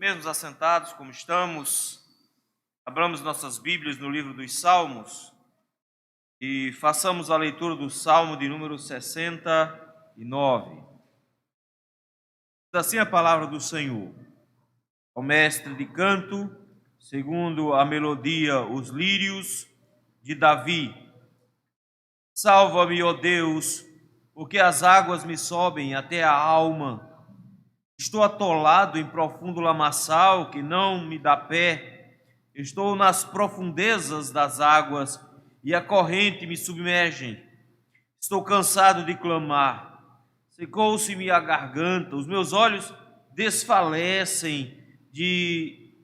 Mesmo assentados como estamos, abramos nossas Bíblias no livro dos Salmos e façamos a leitura do Salmo de número 69. Diz assim a palavra do Senhor: ao mestre de canto, segundo a melodia, os lírios de Davi. Salva-me, ó Deus, porque as águas me sobem até a alma. Estou atolado em profundo lamaçal que não me dá pé. Estou nas profundezas das águas e a corrente me submerge. Estou cansado de clamar. Secou-se-me a garganta, os meus olhos desfalecem de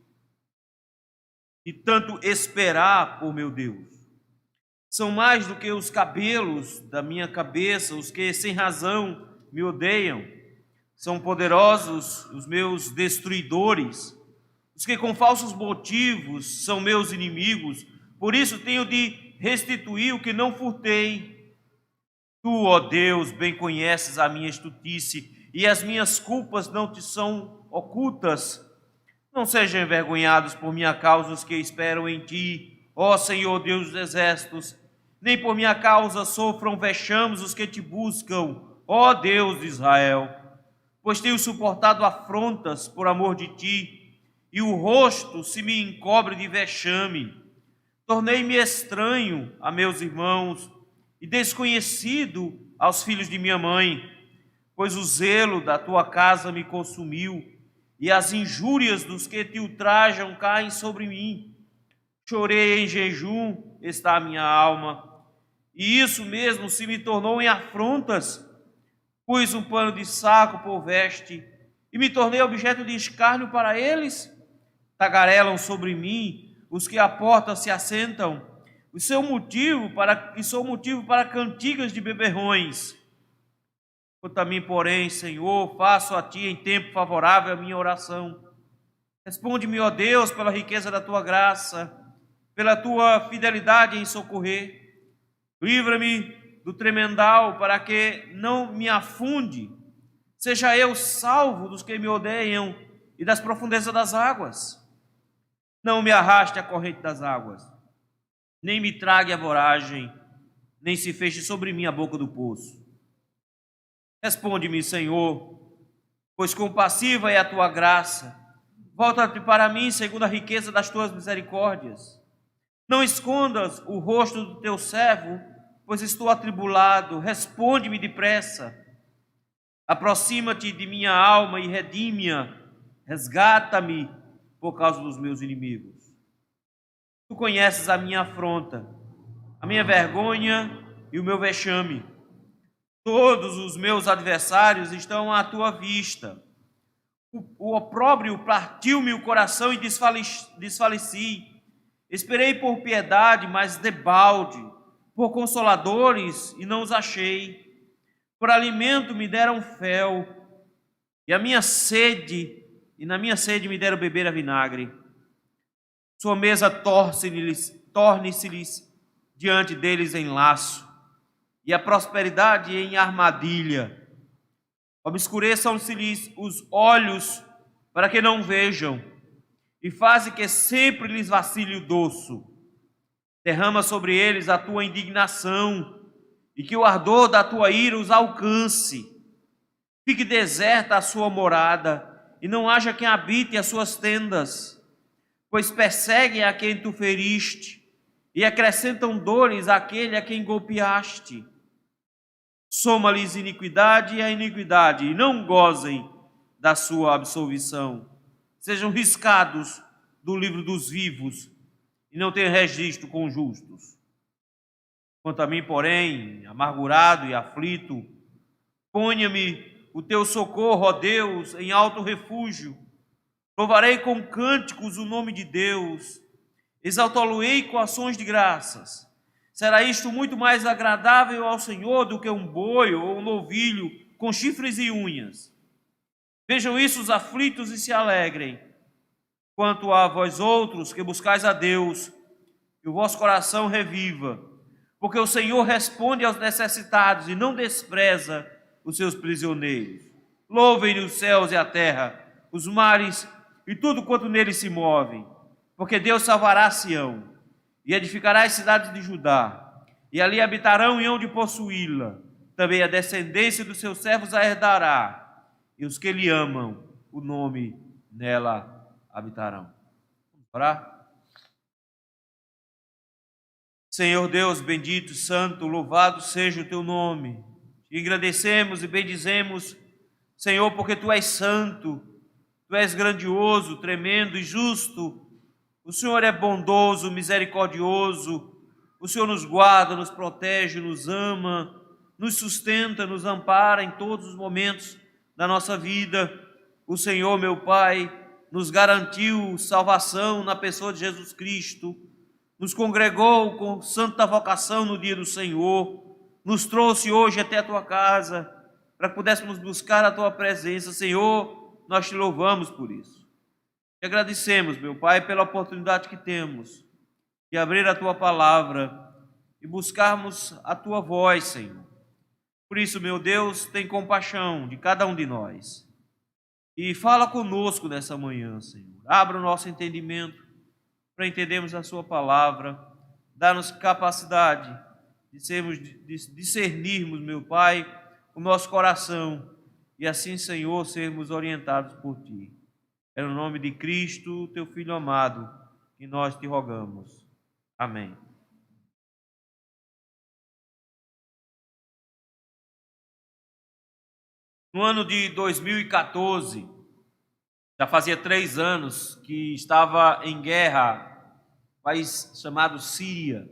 tanto esperar por meu Deus. São mais do que os cabelos da minha cabeça os que sem razão me odeiam. São poderosos os meus destruidores, os que com falsos motivos são meus inimigos. Por isso tenho de restituir o que não furtei. Tu, ó Deus, bem conheces a minha estultice, e as minhas culpas não te são ocultas. Não sejam envergonhados por minha causa os que esperam em ti, ó Senhor Deus dos exércitos. Nem por minha causa sofram vexames os que te buscam, ó Deus de Israel. Pois tenho suportado afrontas por amor de ti, e o rosto se me encobre de vexame. Tornei-me estranho a meus irmãos e desconhecido aos filhos de minha mãe, pois o zelo da tua casa me consumiu, e as injúrias dos que te ultrajam caem sobre mim. Chorei em jejum, está a minha alma, e isso mesmo se me tornou em afrontas. Pus um pano de saco por veste e me tornei objeto de escárnio para eles. Tagarelam sobre mim os que à porta se assentam, e sou motivo para cantigas de beberrões. Quanto a mim, porém, Senhor, faço a ti em tempo favorável a minha oração. Responde-me, ó Deus, pela riqueza da tua graça, pela tua fidelidade em socorrer. Livra-me do tremendal, para que não me afunde. Seja eu salvo dos que me odeiam e das profundezas das águas. Não me arraste a corrente das águas, nem me trague a voragem, nem se feche sobre mim a boca do poço. Responde-me, Senhor, pois compassiva é a tua graça. Volta-te para mim segundo a riqueza das tuas misericórdias. Não escondas o rosto do teu servo, pois estou atribulado. Responde-me depressa. Aproxima-te de minha alma e redime-a. Resgata-me por causa dos meus inimigos. Tu conheces a minha afronta, a minha vergonha e o meu vexame. Todos os meus adversários estão à tua vista. O opróbrio partiu-me o coração e desfaleci. Esperei por piedade, mas debalde, por consoladores, e não os achei. Por alimento me deram fel, e na minha sede me deram beber a vinagre. Sua mesa torne-se-lhes diante deles em laço, e a prosperidade em armadilha. Obscureçam-se-lhes os olhos, para que não vejam, e faze que sempre lhes vacile o dorso. Derrama sobre eles a tua indignação, e que o ardor da tua ira os alcance. Fique deserta a sua morada, e não haja quem habite as suas tendas, pois perseguem a quem tu feriste, e acrescentam dores àquele a quem golpeaste. Soma-lhes iniquidade a iniquidade, e não gozem da sua absolvição. Sejam riscados do livro dos vivos, e não tenham registro com justos. Quanto a mim, porém, amargurado e aflito, ponha-me o teu socorro, ó Deus, em alto refúgio. Louvarei com cânticos o nome de Deus, exaltá-lo-ei com ações de graças. Será isto muito mais agradável ao Senhor do que um boi ou um novilho com chifres e unhas. Vejam isso os aflitos e se alegrem. Quanto a vós outros que buscais a Deus, que o vosso coração reviva, porque o Senhor responde aos necessitados e não despreza os seus prisioneiros. Louvem-lhe os céus e a terra, os mares e tudo quanto nele se move, porque Deus salvará Sião e edificará as cidades de Judá, e ali habitarão e hão de possuí-la. Também a descendência dos seus servos a herdará, e os que lhe amam o nome nela habitarão. Vamos orar? Senhor Deus bendito, santo, louvado seja o teu nome. Te agradecemos e bendizemos, Senhor, porque tu és santo, tu és grandioso, tremendo e justo. O Senhor é bondoso, misericordioso. O Senhor nos guarda, nos protege, nos ama, nos sustenta, nos ampara em todos os momentos da nossa vida. O Senhor, meu Pai, nos garantiu salvação na pessoa de Jesus Cristo, nos congregou com santa vocação no dia do Senhor, nos trouxe hoje até a tua casa, para que pudéssemos buscar a tua presença. Senhor, nós te louvamos por isso. Te agradecemos, meu Pai, pela oportunidade que temos de abrir a tua palavra e buscarmos a tua voz, Senhor. Por isso, meu Deus, tem compaixão de cada um de nós e fala conosco nessa manhã, Senhor. Abra o nosso entendimento para entendermos a sua palavra, dá-nos capacidade de discernirmos, meu Pai, o nosso coração e assim, Senhor, sermos orientados por Ti. É no nome de Cristo, Teu Filho amado, que nós te rogamos. Amém. No ano de 2014, já fazia 3 anos que estava em guerra, um país chamado Síria.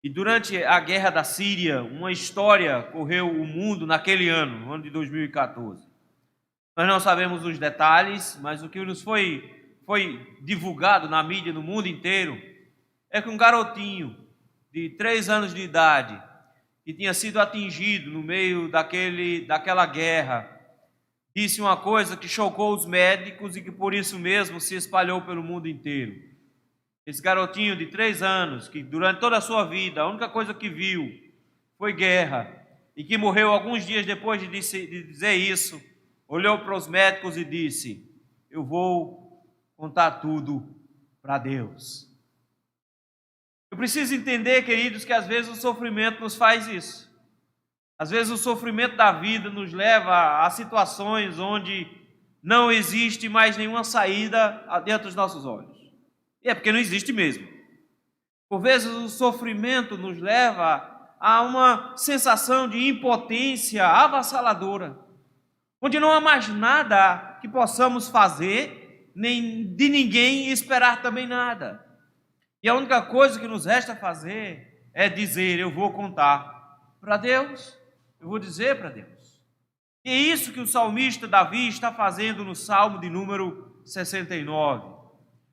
E durante a guerra da Síria, uma história correu o mundo naquele ano, no ano de 2014. Nós não sabemos os detalhes, mas o que nos foi divulgado na mídia no mundo inteiro é que um garotinho de 3 anos de idade, que tinha sido atingido no meio daquela guerra, disse uma coisa que chocou os médicos e que por isso mesmo se espalhou pelo mundo inteiro. Esse garotinho de 3 anos, que durante toda a sua vida a única coisa que viu foi guerra, e que morreu alguns dias depois de dizer isso, olhou para os médicos e disse: eu vou contar tudo para Deus. Eu preciso entender, queridos, que às vezes o sofrimento nos faz isso. Às vezes o sofrimento da vida nos leva a situações onde não existe mais nenhuma saída diante dos nossos olhos. E é porque não existe mesmo. Por vezes o sofrimento nos leva a uma sensação de impotência avassaladora, onde não há mais nada que possamos fazer, nem de ninguém esperar também nada. E a única coisa que nos resta fazer é dizer: eu vou contar para Deus, eu vou dizer para Deus. E é isso que o salmista Davi está fazendo no Salmo de número 69.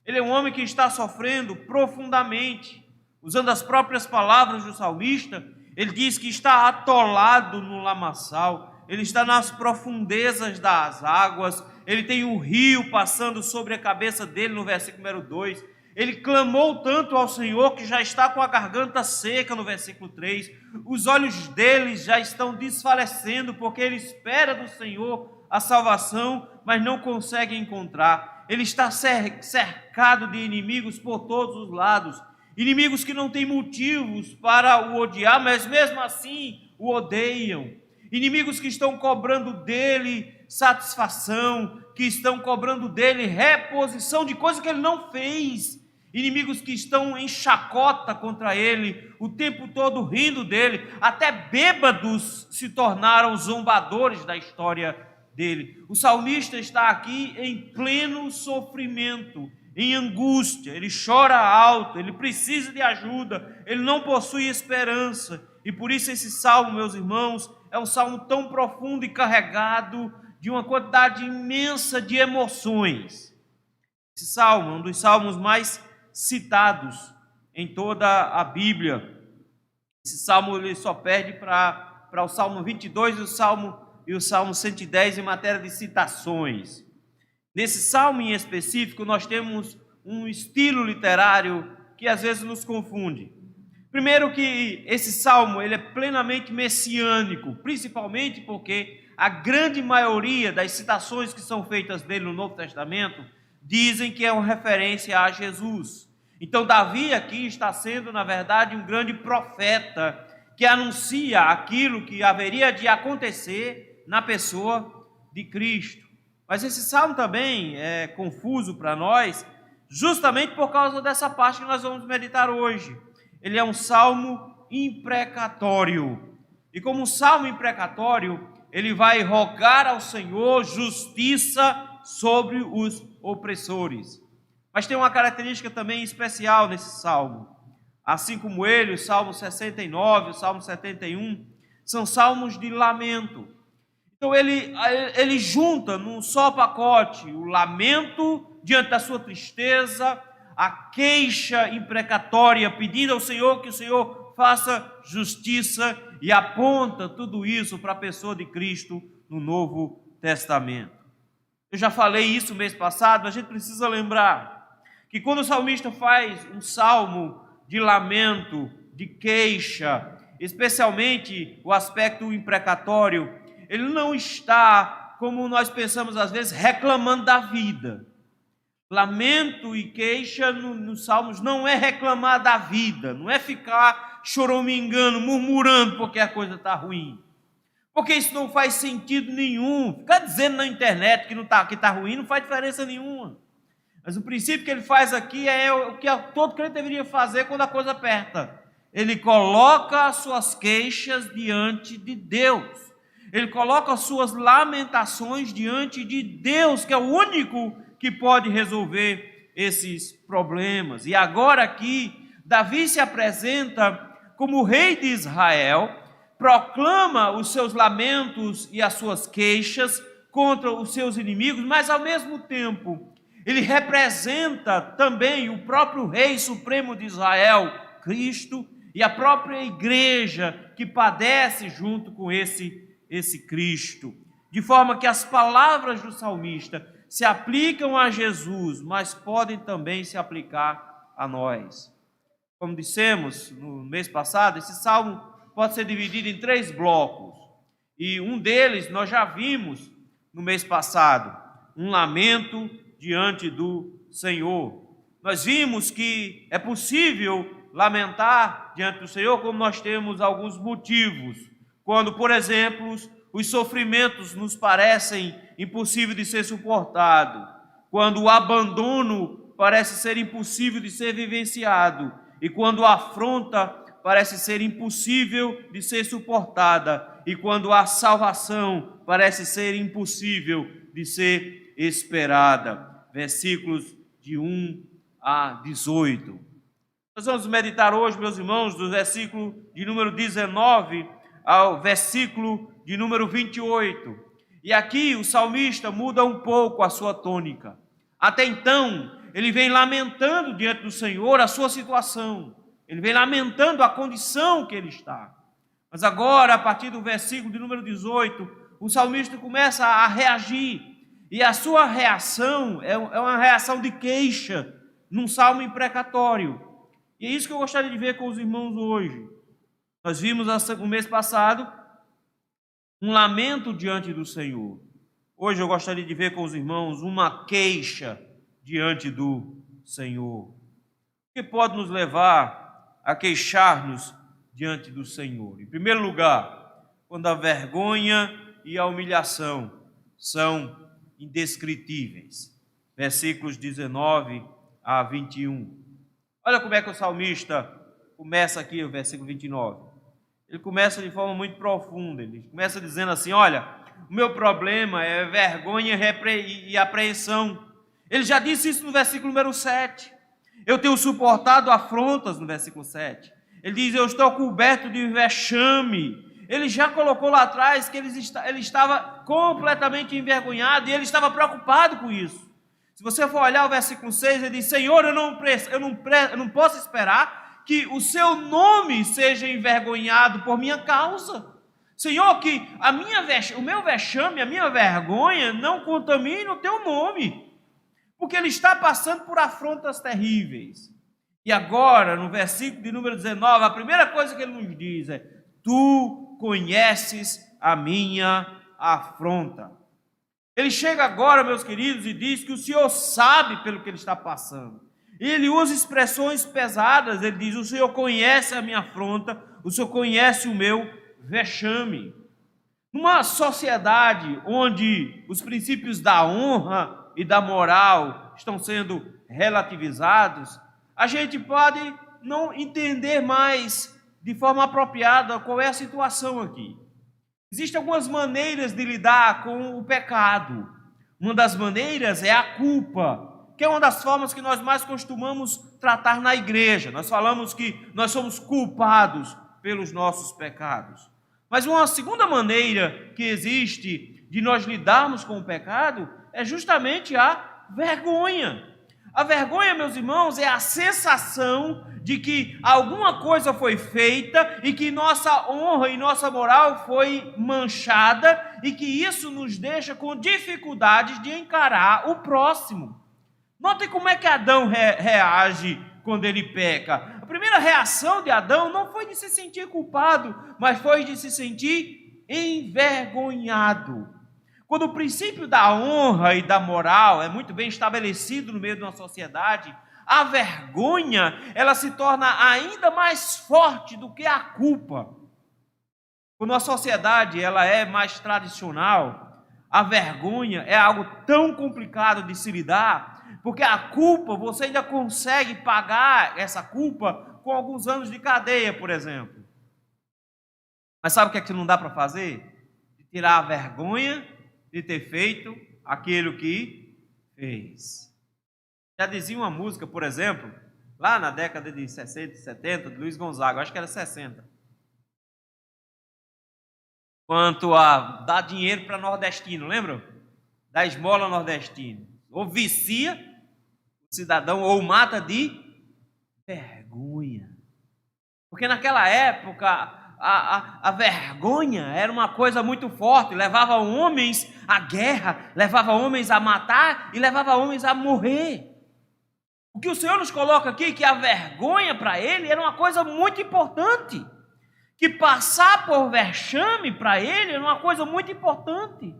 Ele é um homem que está sofrendo profundamente. Usando as próprias palavras do salmista, ele diz que está atolado no lamaçal, ele está nas profundezas das águas, ele tem um rio passando sobre a cabeça dele, no versículo número 2. Ele clamou tanto ao Senhor que já está com a garganta seca, no versículo 3. Os olhos dele já estão desfalecendo, porque ele espera do Senhor a salvação, mas não consegue encontrar. Ele está cercado de inimigos por todos os lados, inimigos que não têm motivos para o odiar, mas mesmo assim o odeiam. Inimigos que estão cobrando dele satisfação, que estão cobrando dele reposição de coisa que ele não fez. Inimigos que estão em chacota contra ele, o tempo todo rindo dele, até bêbados se tornaram zombadores da história dele. O salmista está aqui em pleno sofrimento, em angústia, ele chora alto, ele precisa de ajuda, ele não possui esperança, e por isso esse salmo, meus irmãos, é um salmo tão profundo e carregado de uma quantidade imensa de emoções. Esse salmo é um dos salmos mais citados em toda a Bíblia. Esse salmo ele só perde para o Salmo 22 e o Salmo 110 em matéria de citações. Nesse salmo em específico, nós temos um estilo literário que às vezes nos confunde. Primeiro que esse salmo ele é plenamente messiânico, principalmente porque a grande maioria das citações que são feitas dele no Novo Testamento dizem que é uma referência a Jesus. Então Davi aqui está sendo, na verdade, um grande profeta que anuncia aquilo que haveria de acontecer na pessoa de Cristo. Mas esse salmo também é confuso para nós, justamente por causa dessa parte que nós vamos meditar hoje. Ele é um salmo imprecatório. E como um salmo imprecatório, ele vai rogar ao Senhor justiça sobre os opressores. Mas tem uma característica também especial nesse salmo. Assim como ele, o Salmo 69, o Salmo 71, são salmos de lamento. Então ele junta num só pacote o lamento diante da sua tristeza, a queixa imprecatória, pedindo ao Senhor que o Senhor faça justiça, e aponta tudo isso para a pessoa de Cristo no Novo Testamento. Eu já falei isso mês passado, mas a gente precisa lembrar que quando o salmista faz um salmo de lamento, de queixa, especialmente o aspecto imprecatório, ele não está, como nós pensamos às vezes, reclamando da vida. Lamento e queixa nos salmos não é reclamar da vida, não é ficar choramingando, murmurando porque a coisa está ruim. Porque isso não faz sentido nenhum. Ficar dizendo na internet que está ruim não faz diferença nenhuma. Mas o princípio que ele faz aqui é o que todo crente deveria fazer quando a coisa aperta. Ele coloca as suas queixas diante de Deus. Ele coloca as suas lamentações diante de Deus, que é o único que pode resolver esses problemas. E agora aqui, Davi se apresenta como rei de Israel, proclama os seus lamentos e as suas queixas contra os seus inimigos, mas ao mesmo tempo, ele representa também o próprio Rei Supremo de Israel, Cristo, e a própria igreja que padece junto com esse Cristo. De forma que as palavras do salmista se aplicam a Jesus, mas podem também se aplicar a nós. Como dissemos no mês passado, esse salmo pode ser dividido em 3 blocos. E um deles nós já vimos no mês passado, um lamento diante do Senhor. Nós vimos que é possível lamentar diante do Senhor, como nós temos alguns motivos. Quando, por exemplo, os sofrimentos nos parecem impossíveis de ser suportado, quando o abandono parece ser impossível de ser vivenciado, e quando a afronta parece ser impossível de ser suportada, e quando a salvação parece ser impossível de ser esperada. Versículos de 1 a 18. Nós vamos meditar hoje, meus irmãos, do versículo de número 19 ao versículo de número 28. E aqui o salmista muda um pouco a sua tônica. Até então, ele vem lamentando diante do Senhor a sua situação. Ele vem lamentando a condição que ele está. Mas agora, a partir do versículo de número 18, o salmista começa a reagir. E a sua reação é uma reação de queixa, num salmo imprecatório. E é isso que eu gostaria de ver com os irmãos hoje. Nós vimos no mês passado um lamento diante do Senhor. Hoje eu gostaria de ver com os irmãos uma queixa diante do Senhor. O que pode nos levar a queixar-nos diante do Senhor? Em primeiro lugar, quando a vergonha e a humilhação são indescritíveis. Versículos 19 a 21. Olha como é que o salmista começa aqui, o versículo 29. Ele começa de forma muito profunda. Ele começa dizendo assim: olha, o meu problema é vergonha e apreensão. Ele já disse isso no versículo número 7. Eu tenho suportado afrontas, no versículo 7. Ele diz: eu estou coberto de vexame. Ele já colocou lá atrás que ele estava completamente envergonhado e ele estava preocupado com isso. Se você for olhar o versículo 6, ele diz: Senhor, eu não posso esperar que o seu nome seja envergonhado por minha causa. Senhor, que o meu vexame, a minha vergonha não contamine o teu nome. Porque ele está passando por afrontas terríveis. E agora, no versículo de número 19, a primeira coisa que ele nos diz é: tu conheces a minha afronta. Ele chega agora, meus queridos, e diz que o Senhor sabe pelo que ele está passando. Ele usa expressões pesadas, ele diz: o Senhor conhece a minha afronta, o Senhor conhece o meu vexame. Numa sociedade onde os princípios da honra e da moral estão sendo relativizados, a gente pode não entender mais de forma apropriada qual é a situação aqui. Existem algumas maneiras de lidar com o pecado. Uma das maneiras é a culpa, que é uma das formas que nós mais costumamos tratar na igreja. Nós falamos que nós somos culpados pelos nossos pecados. Mas uma segunda maneira que existe de nós lidarmos com o pecado é justamente a vergonha. A vergonha, meus irmãos, é a sensação de que alguma coisa foi feita e que nossa honra e nossa moral foi manchada e que isso nos deixa com dificuldades de encarar o próximo. Notem como é que Adão reage quando ele peca. A primeira reação de Adão não foi de se sentir culpado, mas foi de se sentir envergonhado. Quando o princípio da honra e da moral é muito bem estabelecido no meio de uma sociedade, a vergonha, ela se torna ainda mais forte do que a culpa. Quando a sociedade ela é mais tradicional, a vergonha é algo tão complicado de se lidar, porque a culpa, você ainda consegue pagar essa culpa com alguns anos de cadeia, por exemplo. Mas sabe o que é que não dá para fazer? Tirar a vergonha de ter feito aquilo que fez. Já dizia uma música, por exemplo, lá na década de 60, 70, de Luiz Gonzaga, acho que era 60. Quanto a dar dinheiro para nordestino, lembram? Dar esmola nordestino. Ou vicia o cidadão, ou mata de vergonha. Porque naquela época a vergonha era uma coisa muito forte, levava homens à guerra, levava homens a matar e levava homens a morrer. O que o Senhor nos coloca aqui, que a vergonha para ele era uma coisa muito importante, que passar por vexame para ele era uma coisa muito importante.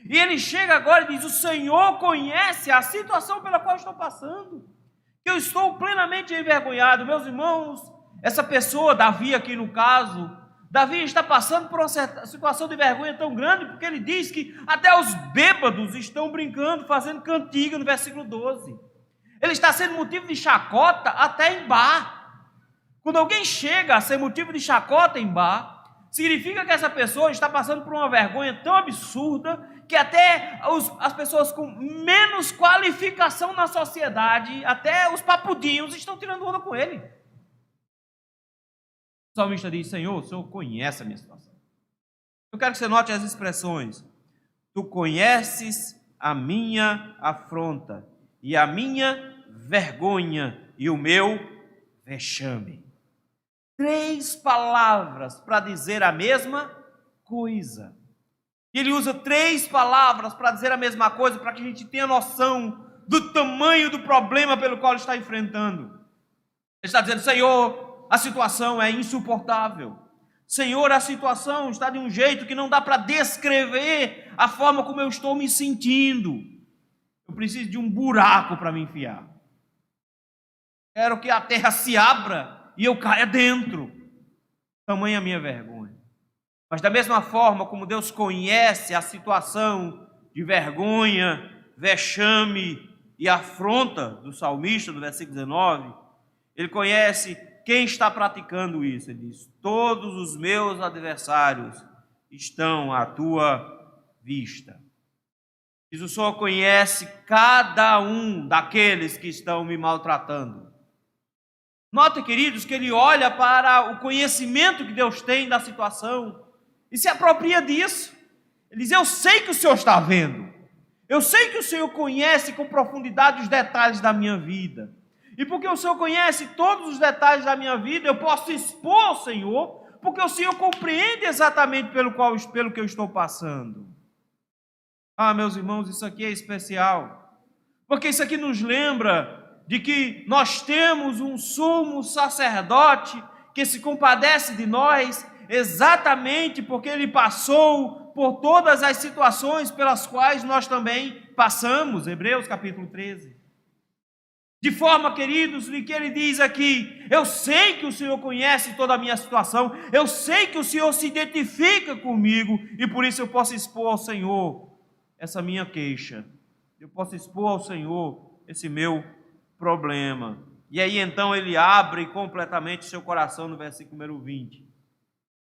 E ele chega agora e diz: o Senhor conhece a situação pela qual eu estou passando, eu estou plenamente envergonhado. Meus irmãos, essa pessoa, Davi aqui no caso, Davi está passando por uma situação de vergonha tão grande, porque ele diz que até os bêbados estão brincando, fazendo cantiga, no versículo 12. Ele está sendo motivo de chacota até em bar. Quando alguém chega a ser motivo de chacota em bar, significa que essa pessoa está passando por uma vergonha tão absurda que até as pessoas com menos qualificação na sociedade, até os papudinhos, estão tirando onda com ele. O salmista diz: Senhor, o Senhor conhece a minha situação. Eu quero que você note as expressões. Tu conheces a minha afronta e a minha vergonha e o meu vexame. 3 palavras para dizer a mesma coisa. Ele usa 3 palavras para dizer a mesma coisa, para que a gente tenha noção do tamanho do problema pelo qual ele está enfrentando. Ele está dizendo: Senhor, a situação é insuportável. Senhor, a situação está de um jeito que não dá para descrever a forma como eu estou me sentindo. Eu preciso de um buraco para me enfiar. Quero que a terra se abra e eu caia dentro. Tamanha a minha vergonha. Mas da mesma forma como Deus conhece a situação de vergonha, vexame e afronta do salmista, no versículo 19, Ele conhece quem está praticando isso. Ele diz: todos os meus adversários estão à tua vista. Diz: o Senhor conhece cada um daqueles que estão me maltratando. Note, queridos, que ele olha para o conhecimento que Deus tem da situação e se apropria disso. Ele diz: eu sei que o Senhor está vendo. Eu sei que o Senhor conhece com profundidade os detalhes da minha vida. E porque o Senhor conhece todos os detalhes da minha vida, eu posso expor ao Senhor, porque o Senhor compreende exatamente pelo que eu estou passando. Ah, meus irmãos, isso aqui é especial, porque isso aqui nos lembra de que nós temos um sumo sacerdote que se compadece de nós exatamente porque ele passou por todas as situações pelas quais nós também passamos. Hebreus capítulo 13. De forma, queridos, que ele diz aqui: eu sei que o Senhor conhece toda a minha situação, eu sei que o Senhor se identifica comigo, e por isso eu posso expor ao Senhor essa minha queixa, eu posso expor ao Senhor esse meu problema. E aí então ele abre completamente seu coração no versículo número 20.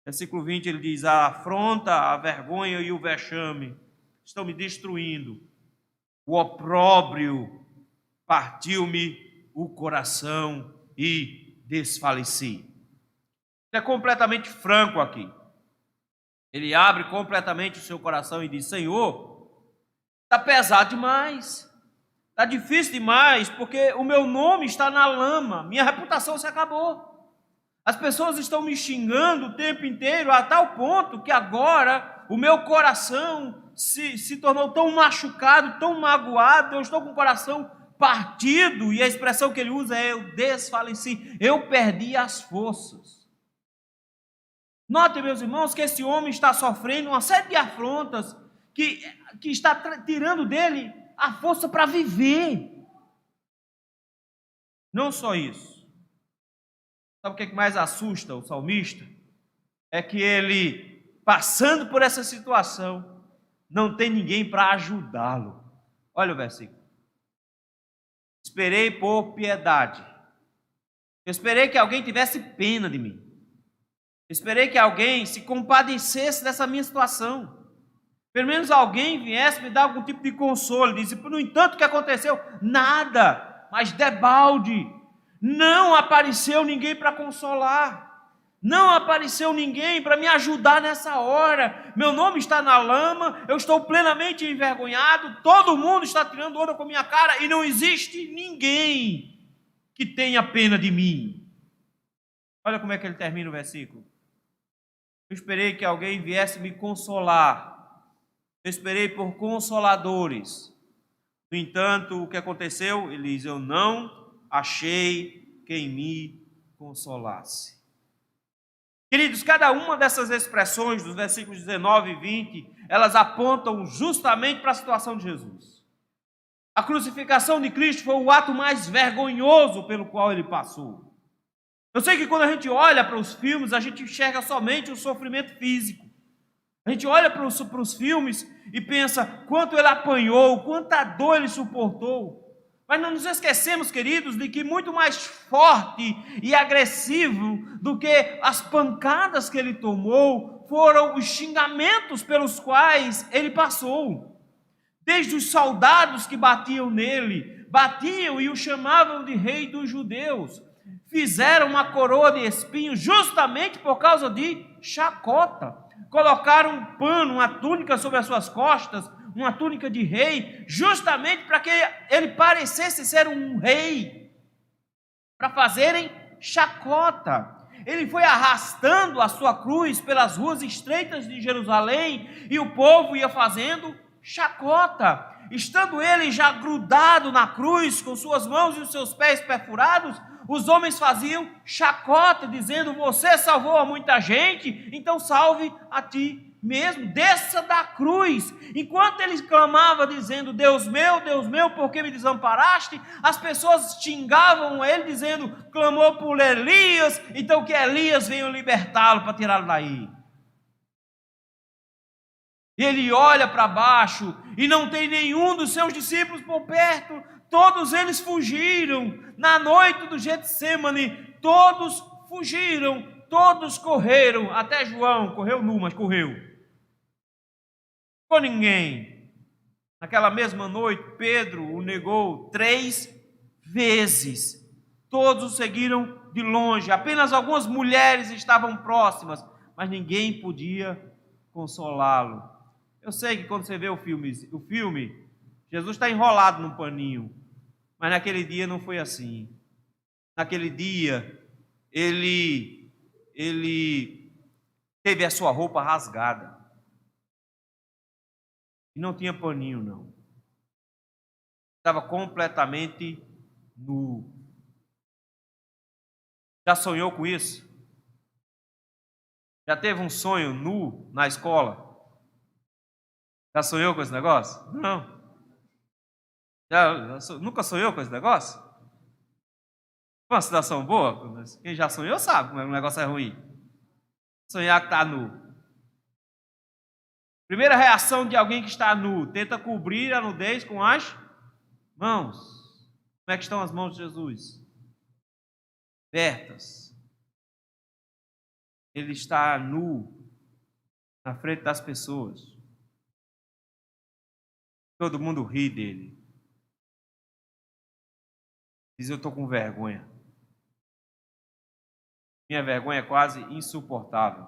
Versículo 20 ele diz: a afronta, a vergonha e o vexame estão me destruindo, o opróbrio partiu-me o coração e desfaleci. Ele é completamente franco aqui. Ele abre completamente o seu coração e diz: Senhor, está pesado demais, está difícil demais, porque o meu nome está na lama, minha reputação se acabou. As pessoas estão me xingando o tempo inteiro, a tal ponto que agora o meu coração se tornou tão machucado, tão magoado, eu estou com o coração partido, e a expressão que ele usa é: eu desfaleci, eu perdi as forças. Notem, meus irmãos, que esse homem está sofrendo uma série de afrontas que está tirando dele a força para viver. Não só isso. Sabe o que mais assusta o salmista? É que ele, passando por essa situação, não tem ninguém para ajudá-lo. Olha o versículo. Esperei por piedade. Eu esperei que alguém tivesse pena de mim. Eu esperei que alguém se compadecesse dessa minha situação. Pelo menos alguém viesse me dar algum tipo de consolo. Disse: no entanto, o que aconteceu? Nada, mas debalde. Não apareceu ninguém para consolar. Não apareceu ninguém para me ajudar nessa hora. Meu nome está na lama, eu estou plenamente envergonhado, todo mundo está tirando onda com a minha cara e não existe ninguém que tenha pena de mim. Olha como é que ele termina o versículo. Eu esperei que alguém viesse me consolar. Eu esperei por consoladores. No entanto, o que aconteceu? Ele diz: eu não achei quem me consolasse. Queridos, cada uma dessas expressões dos versículos 19 e 20, elas apontam justamente para a situação de Jesus. A crucificação de Cristo foi o ato mais vergonhoso pelo qual ele passou. Eu sei que quando a gente olha para os filmes, a gente enxerga somente o sofrimento físico. A gente olha para os filmes e pensa quanto ele apanhou, quanta dor ele suportou. Mas não nos esquecemos, queridos, de que muito mais forte e agressivo do que as pancadas que ele tomou foram os xingamentos pelos quais ele passou. Desde os soldados que batiam nele, batiam e o chamavam de rei dos judeus. Fizeram uma coroa de espinhos justamente por causa de chacota. Colocaram um pano, uma túnica sobre as suas costas, uma túnica de rei, justamente para que ele parecesse ser um rei, para fazerem chacota. Ele foi arrastando a sua cruz pelas ruas estreitas de Jerusalém e o povo ia fazendo chacota. Estando ele já grudado na cruz, com suas mãos e os seus pés perfurados, os homens faziam chacota, dizendo: você salvou a muita gente, então salve a ti mesmo, desça da cruz. Enquanto ele clamava dizendo: Deus meu, por que me desamparaste? As pessoas xingavam ele dizendo: clamou por Elias, então que Elias venha libertá-lo para tirá-lo daí. Ele olha para baixo e não tem nenhum dos seus discípulos por perto. Todos eles fugiram. Na noite do Getsêmani, todos fugiram, todos correram. Até João correu nu, mas correu. Com ninguém. Naquela mesma noite, Pedro o negou 3 vezes. Todos o seguiram de longe. Apenas algumas mulheres estavam próximas, mas ninguém podia consolá-lo. Eu sei que quando você vê o filme, Jesus está enrolado num paninho, mas naquele dia não foi assim. Naquele dia, ele teve a sua roupa rasgada. E não tinha paninho, não. Estava completamente nu. Já sonhou com isso? Já teve um sonho nu na escola? Já sonhou com esse negócio? Não. Nunca sonhou com esse negócio? Uma situação boa? Quem já sonhou sabe como é que o negócio é ruim. Sonhar que está nu. Primeira reação de alguém que está nu: tenta cobrir a nudez com as mãos. Como é que estão as mãos de Jesus? Abertas. Ele está nu na frente das pessoas. Todo mundo ri dele. Diz: eu estou com vergonha. Minha vergonha é quase insuportável.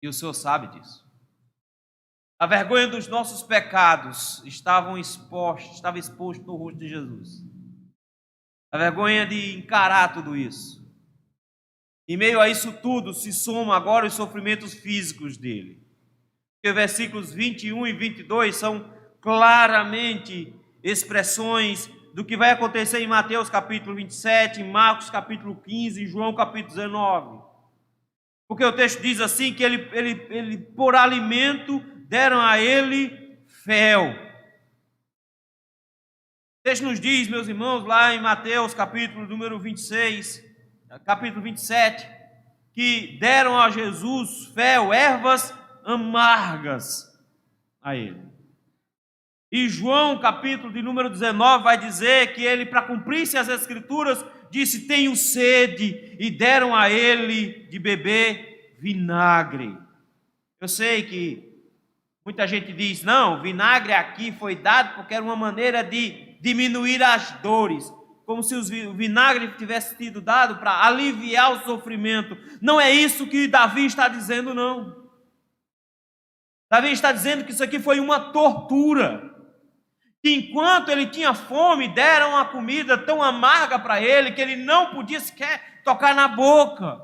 E o Senhor sabe disso. A vergonha dos nossos pecados estava exposto no rosto de Jesus. A vergonha de encarar tudo isso. Em meio a isso tudo se somam agora os sofrimentos físicos dele. Porque versículos 21 e 22 são claramente expressões do que vai acontecer em Mateus capítulo 27, em Marcos capítulo 15, em João capítulo 19. Porque o texto diz assim, que ele por alimento deram a ele fel. O texto nos diz, meus irmãos, lá em Mateus capítulo número 26, capítulo 27, que deram a Jesus fel, ervas amargas a ele. E João, capítulo de número 19, vai dizer que ele, para cumprir-se as escrituras, disse: tenho sede, e deram a ele de beber vinagre. Eu sei que muita gente diz: não, vinagre aqui foi dado porque era uma maneira de diminuir as dores, como se o vinagre tivesse sido dado para aliviar o sofrimento. Não é isso que Davi está dizendo, não. Davi está dizendo que isso aqui foi uma tortura. Que enquanto ele tinha fome, deram uma comida tão amarga para ele que ele não podia sequer tocar na boca.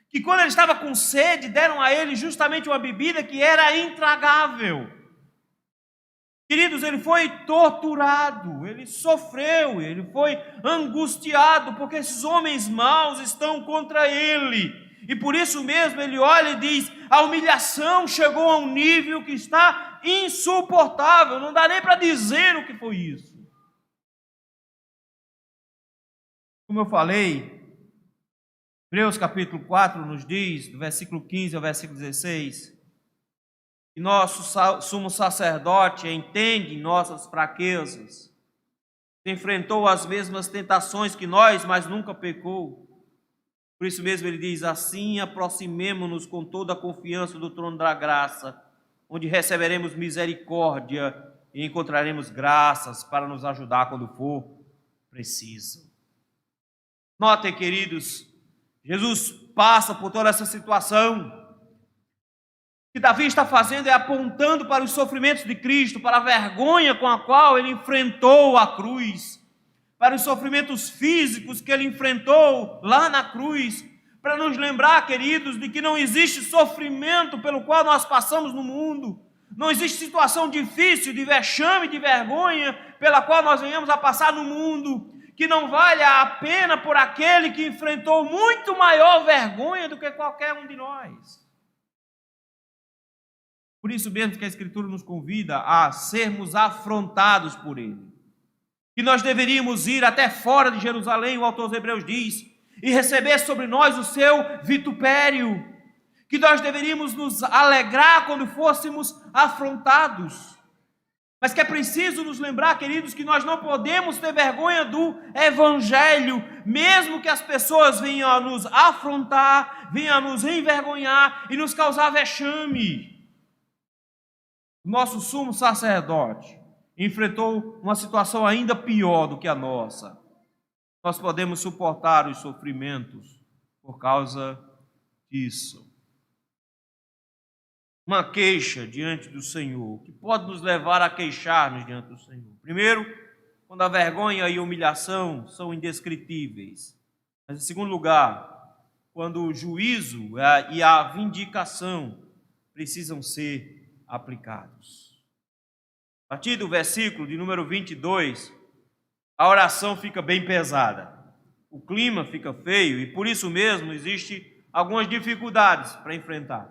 Que quando ele estava com sede, deram a ele justamente uma bebida que era intragável. Queridos, ele foi torturado, ele sofreu, ele foi angustiado, porque esses homens maus estão contra ele. E por isso mesmo ele olha e diz: a humilhação chegou a um nível que está insuportável, não dá nem para dizer o que foi isso. Como eu falei, Hebreus capítulo 4 nos diz, do versículo 15 ao versículo 16, que nosso sumo sacerdote entende nossas fraquezas, enfrentou as mesmas tentações que nós, mas nunca pecou. Por isso mesmo ele diz: assim aproximemo-nos com toda a confiança do trono da graça, onde receberemos misericórdia e encontraremos graças para nos ajudar quando for preciso. Notem, queridos, Jesus passa por toda essa situação. O que Davi está fazendo é apontando para os sofrimentos de Cristo, para a vergonha com a qual ele enfrentou a cruz, para os sofrimentos físicos que ele enfrentou lá na cruz, para nos lembrar, queridos, de que não existe sofrimento pelo qual nós passamos no mundo, não existe situação difícil, de vexame, de vergonha, pela qual nós venhamos a passar no mundo, que não valha a pena por aquele que enfrentou muito maior vergonha do que qualquer um de nós. Por isso mesmo que a Escritura nos convida a sermos afrontados por ele. Que nós deveríamos ir até fora de Jerusalém, o autor aos Hebreus diz, e receber sobre nós o seu vitupério. Que nós deveríamos nos alegrar quando fôssemos afrontados. Mas que é preciso nos lembrar, queridos, que nós não podemos ter vergonha do Evangelho, mesmo que as pessoas venham a nos afrontar, venham a nos envergonhar e nos causar vexame. Nosso sumo sacerdote enfrentou uma situação ainda pior do que a nossa. Nós podemos suportar os sofrimentos por causa disso. Uma queixa diante do Senhor, que pode nos levar a queixar-nos diante do Senhor. Primeiro, quando a vergonha e a humilhação são indescritíveis. Mas, em segundo lugar, quando o juízo e a vindicação precisam ser aplicados. A partir do versículo de número 22, a oração fica bem pesada. O clima fica feio e por isso mesmo existe algumas dificuldades para enfrentar.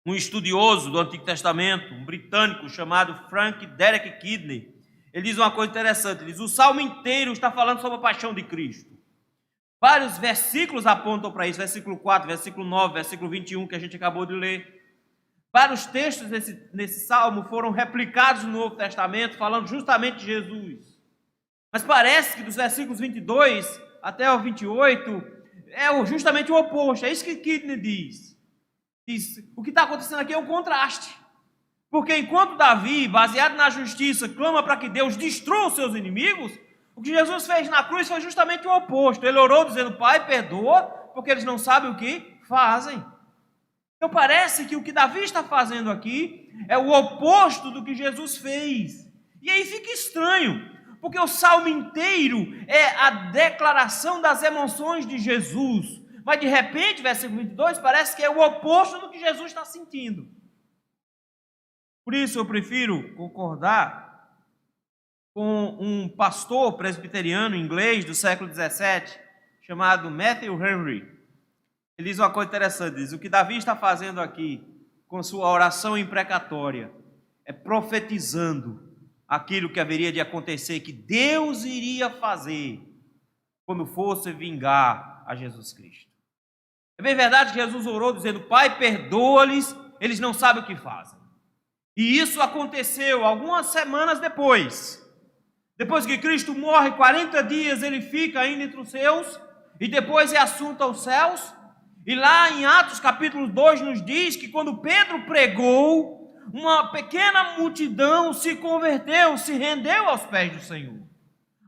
Um estudioso do Antigo Testamento, um britânico chamado Frank Derek Kidney, ele diz uma coisa interessante, ele diz: o salmo inteiro está falando sobre a paixão de Cristo. Vários versículos apontam para isso, versículo 4, versículo 9, versículo 21, que a gente acabou de ler. Vários textos nesse salmo foram replicados no Novo Testamento, falando justamente de Jesus. Mas parece que dos versículos 22 até o 28, é justamente o oposto, é isso que Kidney diz. O que está acontecendo aqui é um contraste. Porque enquanto Davi, baseado na justiça, clama para que Deus destrua os seus inimigos, o que Jesus fez na cruz foi justamente o oposto. Ele orou dizendo: Pai, perdoa, porque eles não sabem o que fazem. Então parece que o que Davi está fazendo aqui é o oposto do que Jesus fez. E aí fica estranho, porque o salmo inteiro é a declaração das emoções de Jesus. Mas de repente, versículo 22, parece que é o oposto do que Jesus está sentindo. Por isso eu prefiro concordar com um pastor presbiteriano inglês do século XVII, chamado Matthew Henry. Ele diz uma coisa interessante, diz: o que Davi está fazendo aqui, com sua oração imprecatória, é profetizando aquilo que haveria de acontecer, que Deus iria fazer quando fosse vingar a Jesus Cristo. É bem verdade que Jesus orou dizendo: Pai, perdoa-lhes, eles não sabem o que fazem. E isso aconteceu algumas semanas depois. Depois que Cristo morre, 40 dias ele fica ainda entre os seus, e depois é assunto aos céus. E lá em Atos capítulo 2 nos diz que quando Pedro pregou, uma pequena multidão se converteu, se rendeu aos pés do Senhor.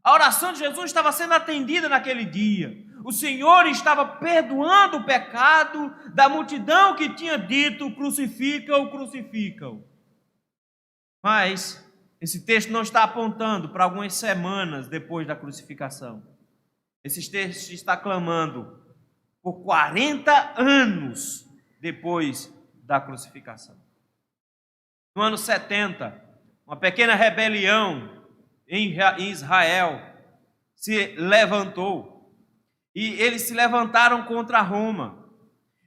A oração de Jesus estava sendo atendida naquele dia. O Senhor estava perdoando o pecado da multidão que tinha dito: crucifica-o, crucifica-o. Mas esse texto não está apontando para algumas semanas depois da crucificação. Esse texto está clamando por 40 anos depois da crucificação. No ano 70, uma pequena rebelião em Israel se levantou. E eles se levantaram contra Roma.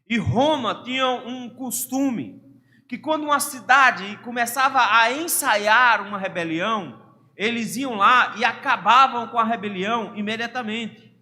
E Roma tinha um costume que quando uma cidade começava a ensaiar uma rebelião, eles iam lá e acabavam com a rebelião imediatamente.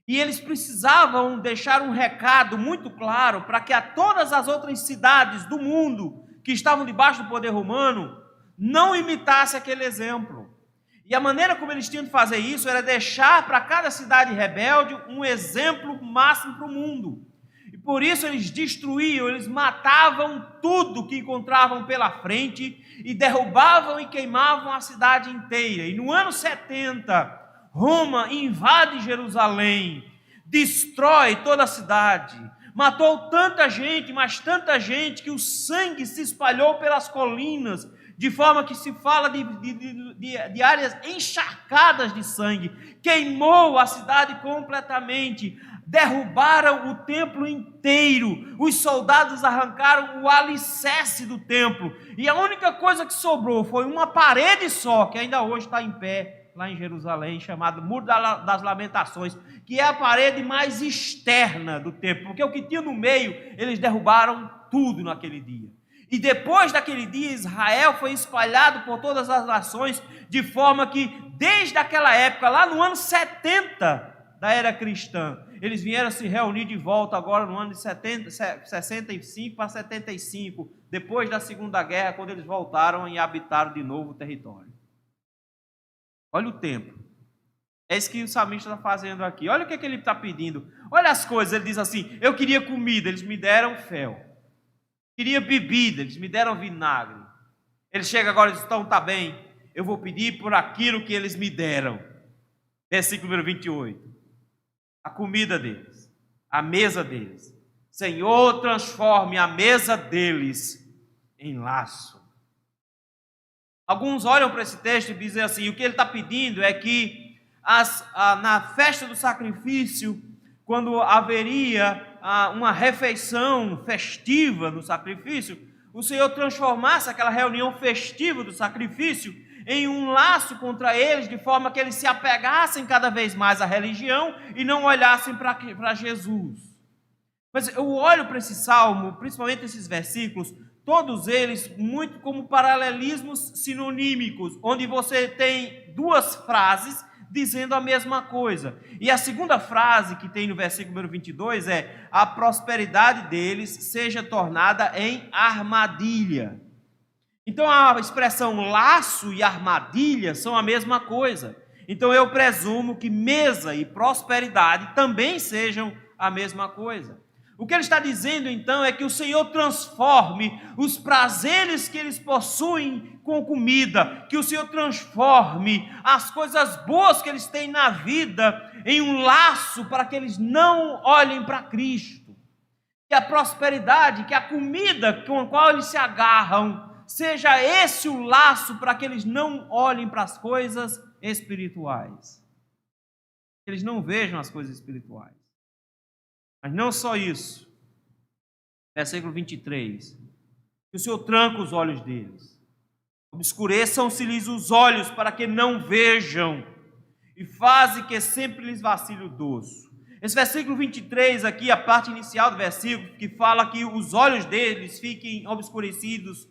E eles precisavam deixar um recado muito claro para que a todas as outras cidades do mundo que estavam debaixo do poder romano não imitassem aquele exemplo. E a maneira como eles tinham de fazer isso era deixar para cada cidade rebelde um exemplo máximo para o mundo. E por isso eles destruíam, eles matavam tudo que encontravam pela frente e derrubavam e queimavam a cidade inteira. E no ano 70, Roma invade Jerusalém, destrói toda a cidade, matou tanta gente, mas tanta gente, que o sangue se espalhou pelas colinas, de forma que se fala de áreas encharcadas de sangue. Queimou a cidade completamente, derrubaram o templo inteiro, os soldados arrancaram o alicerce do templo, e a única coisa que sobrou foi uma parede só, que ainda hoje está em pé, lá em Jerusalém, chamada Muro das Lamentações, que é a parede mais externa do templo, porque o que tinha no meio, eles derrubaram tudo naquele dia. E depois daquele dia, Israel foi espalhado por todas as nações, de forma que, desde aquela época, lá no ano 70 da era cristã, eles vieram se reunir de volta agora no ano de 65 para 75, depois da Segunda Guerra, quando eles voltaram e habitaram de novo o território. Olha o tempo. É isso que o salmista está fazendo aqui. Olha o que ele está pedindo. Olha as coisas. Ele diz assim: eu queria comida, eles me deram fel. Queria bebida, eles me deram vinagre. Ele chega agora e diz: então tá bem, eu vou pedir por aquilo que eles me deram. Versículo número 28. A comida deles, a mesa deles. Senhor, transforme a mesa deles em laço. Alguns olham para esse texto e dizem assim: o que ele está pedindo é que na festa do sacrifício, quando haveria uma refeição festiva no sacrifício, o Senhor transformasse aquela reunião festiva do sacrifício em um laço contra eles, de forma que eles se apegassem cada vez mais à religião e não olhassem para Jesus. Mas eu olho para esse salmo, principalmente esses versículos, todos eles muito como paralelismos sinonímicos, onde você tem duas frases dizendo a mesma coisa. E a segunda frase que tem no versículo número 22 é: a prosperidade deles seja tornada em armadilha. Então a expressão laço e armadilha são a mesma coisa. Então eu presumo que mesa e prosperidade também sejam a mesma coisa. O que ele está dizendo então é que o Senhor transforme os prazeres que eles possuem com comida, que o Senhor transforme as coisas boas que eles têm na vida em um laço para que eles não olhem para Cristo. Que a prosperidade, que a comida com a qual eles se agarram, seja esse o laço para que eles não olhem para as coisas espirituais. Que eles não vejam as coisas espirituais. Mas não só isso. Versículo 23. Que o Senhor tranca os olhos deles. Obscureçam-se-lhes os olhos para que não vejam. E faze que sempre lhes vacile o dorso. Esse versículo 23 aqui, a parte inicial do versículo, que fala que os olhos deles fiquem obscurecidos.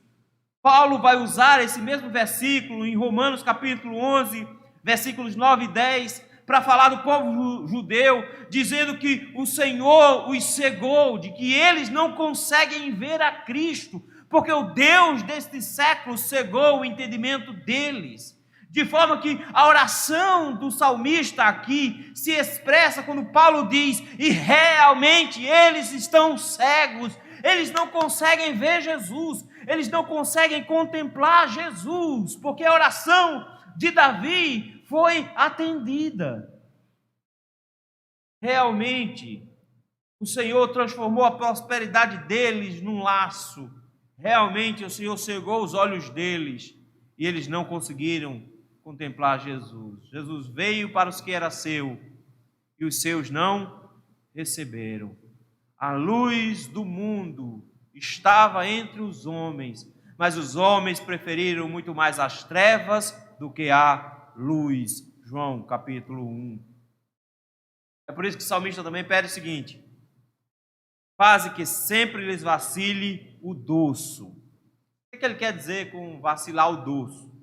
Paulo vai usar esse mesmo versículo em Romanos capítulo 11, versículos 9 e 10, para falar do povo judeu, dizendo que o Senhor os cegou, de que eles não conseguem ver a Cristo, porque o Deus deste século cegou o entendimento deles. De forma que a oração do salmista aqui se expressa quando Paulo diz: e realmente eles estão cegos, eles não conseguem ver Jesus, eles não conseguem contemplar Jesus, porque a oração de Davi foi atendida. Realmente, o Senhor transformou a prosperidade deles num laço. Realmente, o Senhor cegou os olhos deles e eles não conseguiram contemplar Jesus. Jesus veio para os que era seu e os seus não receberam. A luz do mundo estava entre os homens, mas os homens preferiram muito mais as trevas do que a luz. João capítulo 1. É por isso que o salmista também pede o seguinte: faze que sempre lhes vacile o dorso. O que ele quer dizer com vacilar o dorso?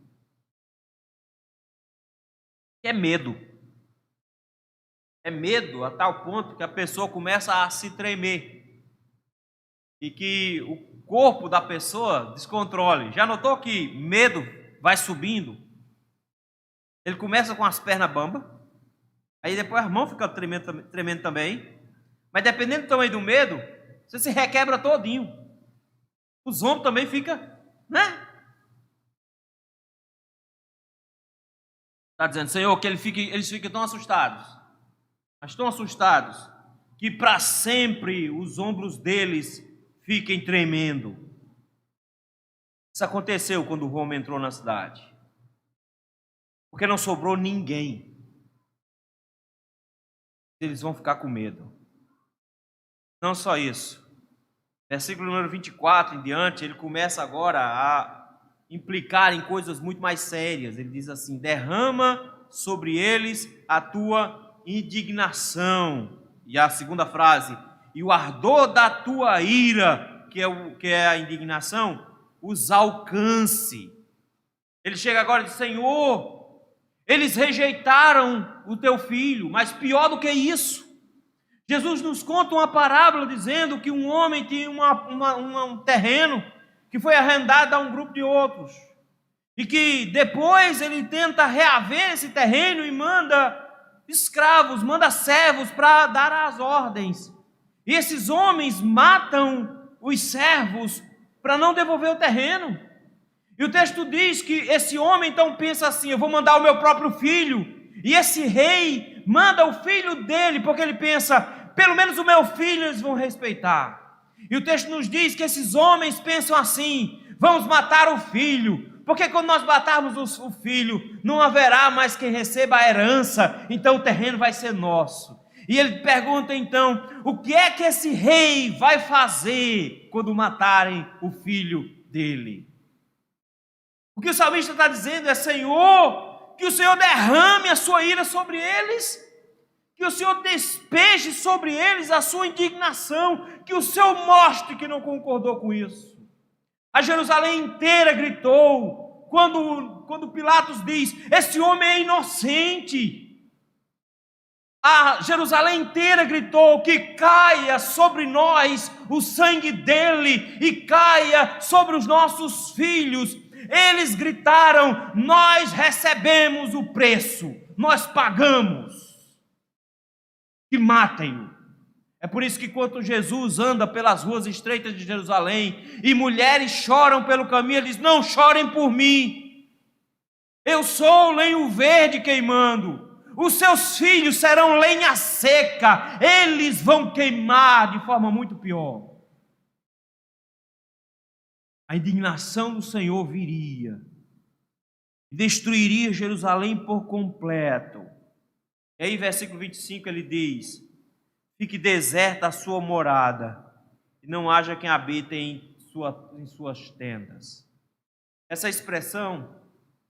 É medo. É medo a tal ponto que a pessoa começa a se tremer e que o corpo da pessoa descontrole. Já notou que medo vai subindo? Ele começa com as pernas bambas, aí depois as mãos ficam tremendo também, mas dependendo do tamanho do medo, você se requebra todinho. Os ombros também ficam, né? Está dizendo, Senhor, que eles fiquem tão assustados, mas tão assustados, que para sempre os ombros deles fiquem tremendo. Isso aconteceu quando Roma entrou na cidade. Porque não sobrou ninguém. Eles vão ficar com medo. Não só isso. Versículo número 24 em diante, ele começa agora a implicar em coisas muito mais sérias. Ele diz assim: derrama sobre eles a tua indignação. E a segunda frase: e o ardor da tua ira, que é a indignação, os alcance. Ele chega agora e diz: Senhor, eles rejeitaram o teu filho, mas pior do que isso, Jesus nos conta uma parábola dizendo que um homem tinha um terreno que foi arrendado a um grupo de outros, e que depois ele tenta reaver esse terreno e manda escravos, manda servos para dar as ordens, e esses homens matam os servos para não devolver o terreno. E o texto diz que esse homem então pensa assim: eu vou mandar o meu próprio filho. E esse rei manda o filho dele, porque ele pensa: pelo menos o meu filho eles vão respeitar. E o texto nos diz que esses homens pensam assim: vamos matar o filho, porque quando nós matarmos o filho, não haverá mais quem receba a herança, então o terreno vai ser nosso. E ele pergunta então: o que é que esse rei vai fazer quando matarem o filho dele? O que o salmista está dizendo é: Senhor, que o Senhor derrame a sua ira sobre eles, que o Senhor despeje sobre eles a sua indignação, que o Senhor mostre que não concordou com isso. A Jerusalém inteira gritou, quando Pilatos diz: esse homem é inocente. A Jerusalém inteira gritou: que caia sobre nós o sangue dele e caia sobre os nossos filhos. Eles gritaram: nós recebemos o preço, nós pagamos, que matem-o. É por isso que quando Jesus anda pelas ruas estreitas de Jerusalém e mulheres choram pelo caminho, ele diz: não chorem por mim, eu sou o lenho verde queimando, os seus filhos serão lenha seca, eles vão queimar de forma muito pior. A indignação do Senhor viria e destruiria Jerusalém por completo. E aí, versículo 25, ele diz: fique deserta a sua morada, e não haja quem habite em suas tendas. Essa expressão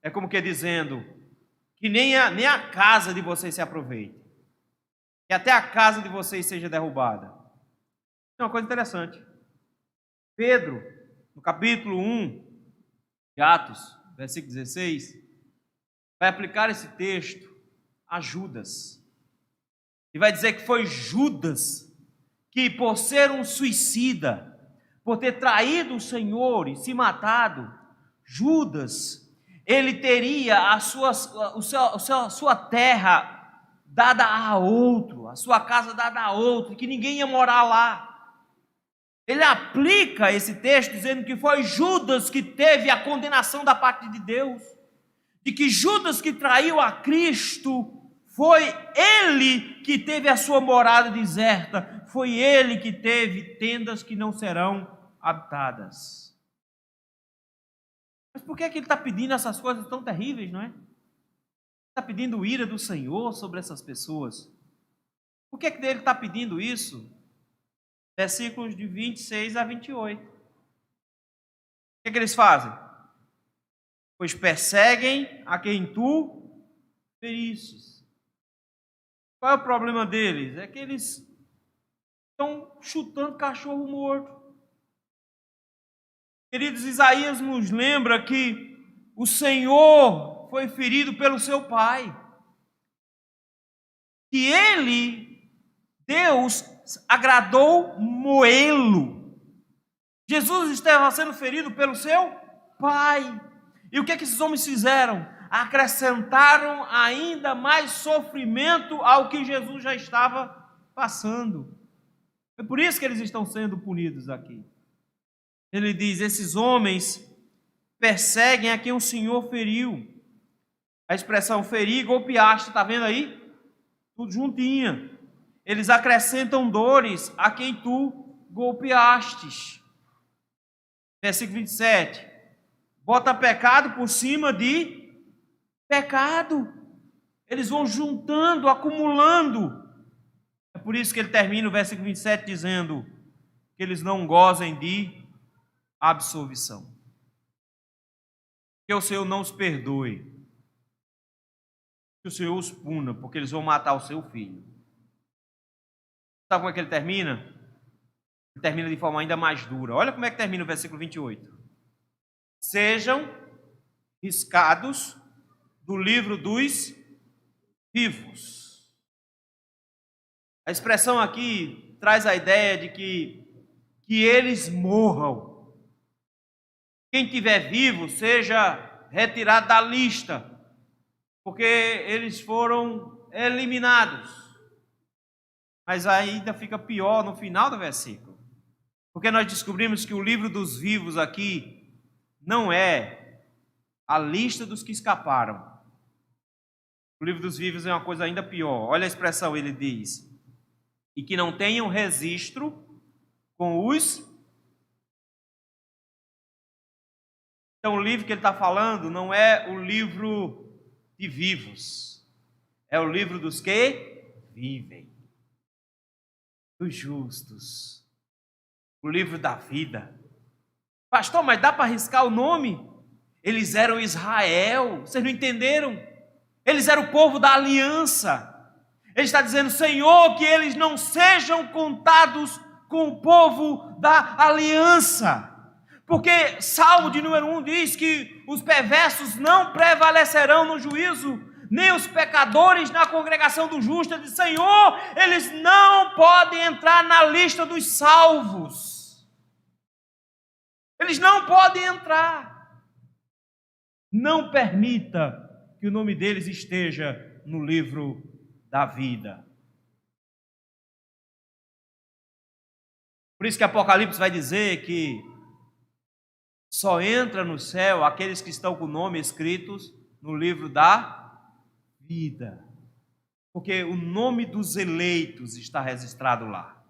é como que dizendo que nem a casa de vocês se aproveite, que até a casa de vocês seja derrubada. É uma coisa interessante. Pedro, no capítulo 1 de Atos, versículo 16, vai aplicar esse texto a Judas. E vai dizer que foi Judas que, por ser um suicida, por ter traído o Senhor e se matado, Judas, ele teria a sua terra dada a outro, a sua casa dada a outro, que ninguém ia morar lá. Ele aplica esse texto dizendo que foi Judas que teve a condenação da parte de Deus, de que Judas que traiu a Cristo, foi ele que teve a sua morada deserta, foi ele que teve tendas que não serão habitadas. Mas por que ele está pedindo essas coisas tão terríveis, não é? Está pedindo ira do Senhor sobre essas pessoas. Por que ele está pedindo isso? Versículos de 26 a 28. O que eles fazem? Pois perseguem a quem tu feristes. Qual é o problema deles? É que eles estão chutando cachorro morto. Queridos, Isaías nos lembra que o Senhor foi ferido pelo seu pai. Que ele, Deus, agradou moê-lo. Jesus estava sendo ferido pelo seu pai. E o que esses homens fizeram? Acrescentaram ainda mais sofrimento ao que Jesus já estava passando. É por isso que eles estão sendo punidos aqui. Ele diz: esses homens perseguem a quem o Senhor feriu. A expressão ferir, golpeaste, está vendo aí? Tudo juntinha. Eles acrescentam dores a quem tu golpeastes. Versículo 27. Bota pecado por cima de pecado. Eles vão juntando, acumulando. É por isso que ele termina o versículo 27 dizendo que eles não gozem de absolvição. Que o Senhor não os perdoe. Que o Senhor os puna, porque eles vão matar o seu filho. Sabe como é que ele termina? Ele termina de forma ainda mais dura. Olha como é que termina o versículo 28. Sejam riscados do livro dos vivos. A expressão aqui traz a ideia de que eles morram. Quem estiver vivo seja retirado da lista, porque eles foram eliminados. Mas ainda fica pior no final do versículo, porque nós descobrimos que o livro dos vivos aqui não é a lista dos que escaparam. O livro dos vivos é uma coisa ainda pior. Olha a expressão, ele diz: e que não tenham registro com os... Então o livro que ele está falando não é o livro de vivos, é o livro dos que vivem, dos justos, o livro da vida. Pastor, mas dá para arriscar o nome? Eles eram Israel. Vocês não entenderam? Eles eram o povo da aliança. Ele está dizendo, Senhor, que eles não sejam contados com o povo da aliança. Porque Salmo de número 1 diz que os perversos não prevalecerão no juízo, nem os pecadores na congregação do justo. Ele diz, Senhor, eles não podem entrar na lista dos salvos. Eles não podem entrar. Não permita que o nome deles esteja no livro da vida. Por isso que Apocalipse vai dizer que só entra no céu aqueles que estão com o nome escritos no livro da vida. Porque o nome dos eleitos está registrado lá.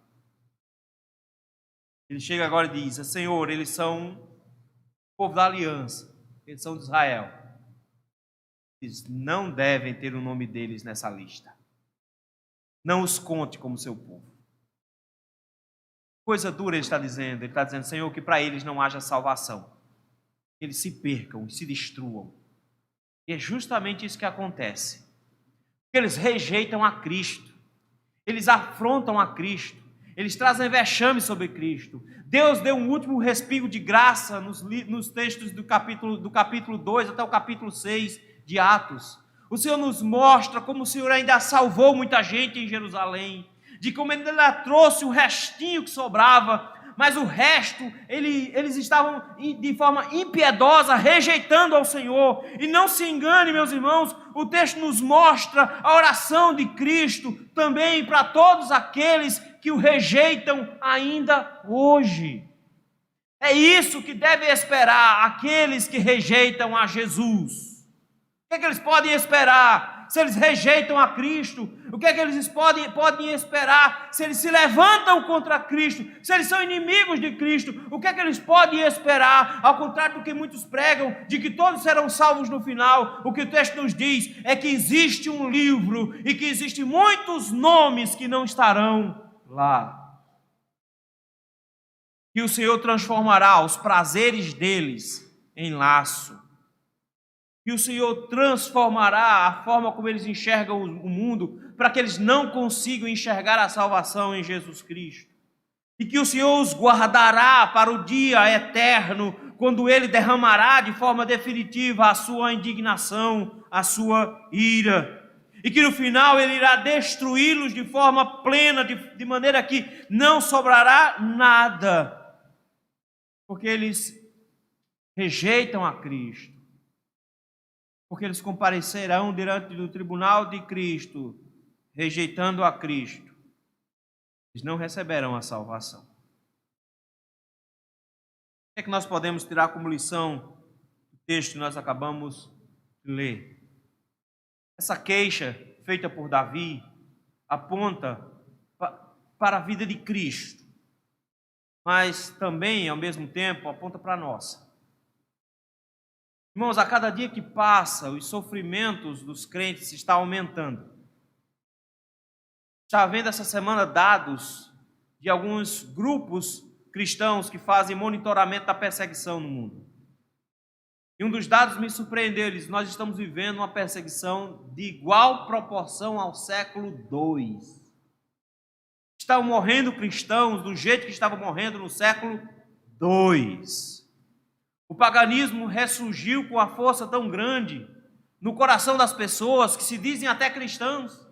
Ele chega agora e diz, Senhor, eles são o povo da aliança. Eles são de Israel. Eles não devem ter o nome deles nessa lista. Não os conte como seu povo. Coisa dura ele está dizendo. Ele está dizendo, Senhor, que para eles não haja salvação. Que eles se percam, se destruam. E é justamente isso que acontece. Eles rejeitam a Cristo. Eles afrontam a Cristo. Eles trazem vexame sobre Cristo. Deus deu um último respiro de graça nos textos do capítulo 2 até o capítulo 6 de Atos. O Senhor nos mostra como o Senhor ainda salvou muita gente em Jerusalém, de como Ele ainda trouxe o restinho que sobrava, mas o resto, eles estavam de forma impiedosa, rejeitando ao Senhor. E não se engane, meus irmãos, o texto nos mostra a oração de Cristo também para todos aqueles que o rejeitam ainda hoje. É isso que deve esperar aqueles que rejeitam a Jesus. O que é que eles podem esperar se eles rejeitam a Cristo? O que é que eles podem esperar se eles se levantam contra Cristo? Se eles são inimigos de Cristo, o que é que eles podem esperar? Ao contrário do que muitos pregam, de que todos serão salvos no final, o que o texto nos diz é que existe um livro e que existem muitos nomes que não estarão lá. E o Senhor transformará os prazeres deles em laço. E o Senhor transformará a forma como eles enxergam o mundo, para que eles não consigam enxergar a salvação em Jesus Cristo. E que o Senhor os guardará para o dia eterno, quando Ele derramará de forma definitiva a sua indignação, a sua ira. E que no final Ele irá destruí-los de forma plena, de maneira que não sobrará nada. Porque eles rejeitam a Cristo. Porque eles comparecerão diante do tribunal de Cristo, rejeitando a Cristo. Eles não receberão a salvação. O que é que nós podemos tirar como lição do texto que nós acabamos de ler? Essa queixa feita por Davi aponta para a vida de Cristo, mas também, ao mesmo tempo, aponta para a nossa. Irmãos, a cada dia que passa, os sofrimentos dos crentes estão aumentando. Está havendo essa semana dados de alguns grupos cristãos que fazem monitoramento da perseguição no mundo. E um dos dados me surpreendeu, eles: nós estamos vivendo uma perseguição de igual proporção ao século II. Estão morrendo cristãos do jeito que estavam morrendo no século II. O paganismo ressurgiu com uma força tão grande no coração das pessoas que se dizem até cristãos,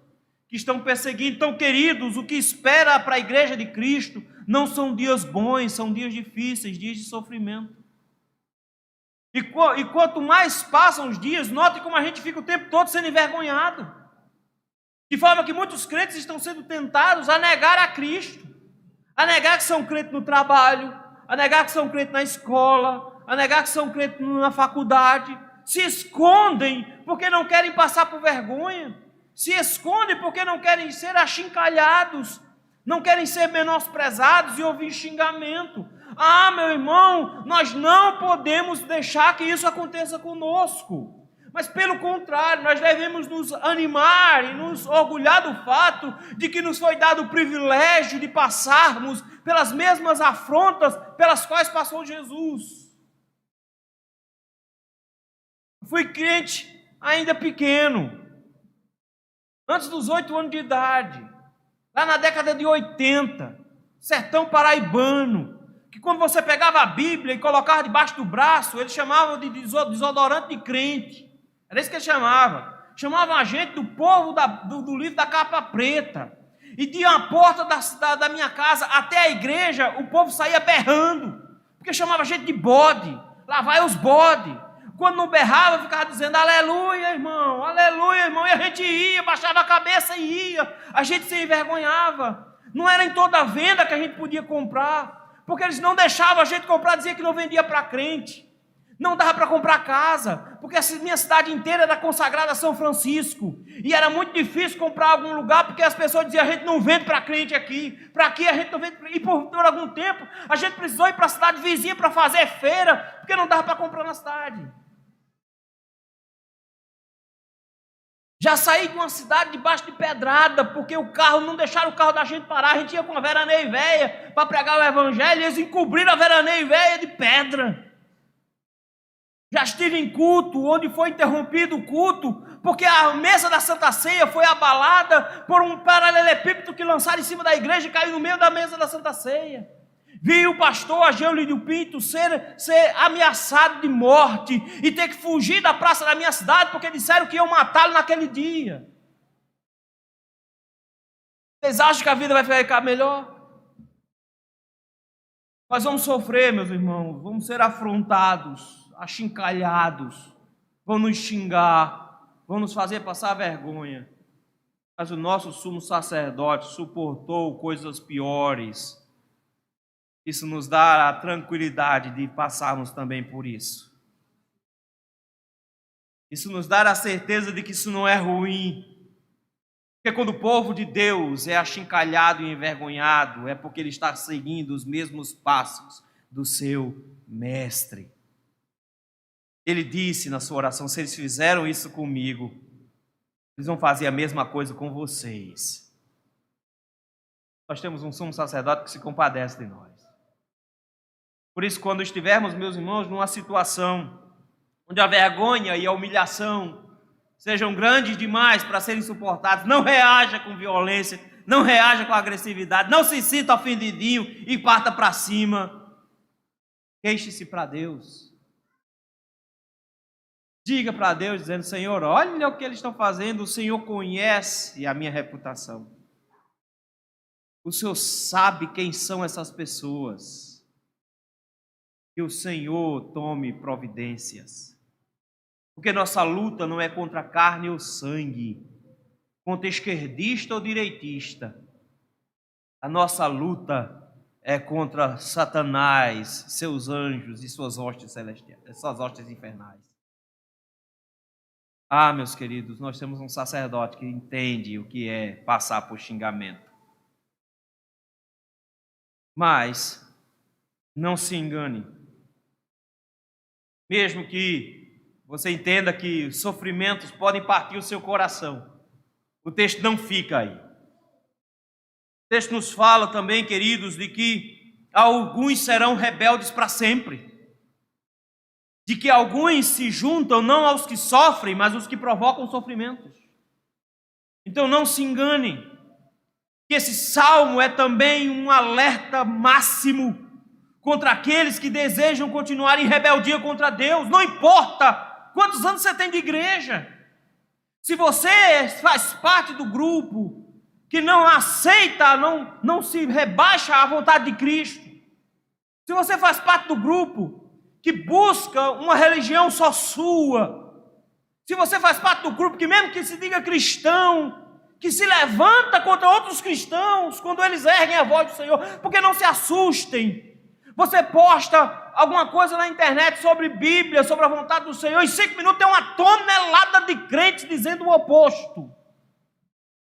que estão perseguindo. Então, queridos, o que espera para a igreja de Cristo não são dias bons, são dias difíceis, dias de sofrimento. E quanto mais passam os dias, note como a gente fica o tempo todo sendo envergonhado. De forma que muitos crentes estão sendo tentados a negar a Cristo, a negar que são crentes no trabalho, a negar que são crentes na escola, a negar que são crentes na faculdade. Se escondem porque não querem passar por vergonha, se escondem porque não querem ser achincalhados, não querem ser menosprezados e ouvir xingamento. Ah, meu irmão, nós não podemos deixar que isso aconteça conosco. Mas pelo contrário, nós devemos nos animar e nos orgulhar do fato de que nos foi dado o privilégio de passarmos pelas mesmas afrontas pelas quais passou Jesus. fui crente ainda pequeno, antes dos 8 anos de idade, lá na década de 80, sertão paraibano, que quando você pegava a Bíblia e colocava debaixo do braço, eles chamavam de desodorante de crente. Era isso que eles chamavam. Chamavam a gente do povo do livro da capa preta. E de uma porta da minha casa até a igreja, o povo saía berrando, porque chamava a gente de bode. Lá vai os bode. Quando não berrava, ficava dizendo aleluia, irmão, e a gente ia, baixava a cabeça e ia. A gente se envergonhava. Não era em toda venda que a gente podia comprar, porque eles não deixavam a gente comprar, dizia que não vendia para crente. Não dava para comprar casa, porque a minha cidade inteira era consagrada a São Francisco. E era muito difícil comprar algum lugar, porque as pessoas diziam, a gente não vende para crente aqui. Para aqui a gente não vende. E por algum tempo, a gente precisou ir para a cidade vizinha para fazer feira, porque não dava para comprar na cidade. Já saí de uma cidade debaixo de pedrada, porque o carro, não deixaram o carro da gente parar. A gente ia com a veraneia velha para pregar o evangelho, e eles encobriram a veraneia velha de pedra. Já estive em culto, onde foi interrompido o culto, porque a mesa da Santa Ceia foi abalada por um paralelepípedo que lançaram em cima da igreja e caiu no meio da mesa da Santa Ceia. Vi o pastor Agêulio Pinto ser ameaçado de morte e ter que fugir da praça da minha cidade, porque disseram que iam matá-lo naquele dia. Vocês acham que a vida vai ficar melhor? Nós vamos sofrer, meus irmãos, vamos ser afrontados, achincalhados, vão nos xingar, vão nos fazer passar vergonha. Mas o nosso sumo sacerdote suportou coisas piores. Isso nos dá a tranquilidade de passarmos também por isso. Isso nos dá a certeza de que isso não é ruim. Porque quando o povo de Deus é achincalhado e envergonhado, é porque ele está seguindo os mesmos passos do seu mestre. Ele disse na sua oração, se eles fizeram isso comigo, eles vão fazer a mesma coisa com vocês. Nós temos um sumo sacerdote que se compadece de nós. Por isso, quando estivermos, meus irmãos, numa situação onde a vergonha e a humilhação sejam grandes demais para serem suportados, não reaja com violência, não reaja com agressividade, não se sinta ofendidinho e parta para cima. Queixe-se para Deus. Diga para Deus, dizendo, Senhor, olha o que eles estão fazendo, o Senhor conhece a minha reputação. O Senhor sabe quem são essas pessoas. Que o Senhor tome providências. Porque nossa luta não é contra carne ou sangue, contra esquerdista ou direitista. A nossa luta é contra Satanás, seus anjos e suas hostes celestiais, suas hostes infernais. Ah, meus queridos, nós temos um sacerdote que entende o que é passar por xingamento. Mas não se engane. Mesmo que você entenda que sofrimentos podem partir o seu coração, o texto não fica aí. O texto nos fala também, queridos, de que alguns serão rebeldes para sempre. De que alguns se juntam não aos que sofrem, mas aos que provocam sofrimentos. Então não se enganem, que esse salmo é também um alerta máximo contra aqueles que desejam continuar em rebeldia contra Deus. Não importa quantos anos você tem de igreja. Se você faz parte do grupo que não aceita, não se rebaixa à vontade de Cristo. Se você faz parte do grupo que busca uma religião só sua. Se você faz parte do grupo que mesmo que se diga cristão, que se levanta contra outros cristãos quando eles erguem a voz do Senhor, porque não se assustem. Você posta alguma coisa na internet sobre Bíblia, sobre a vontade do Senhor, em 5 minutos tem uma tonelada de crentes dizendo o oposto.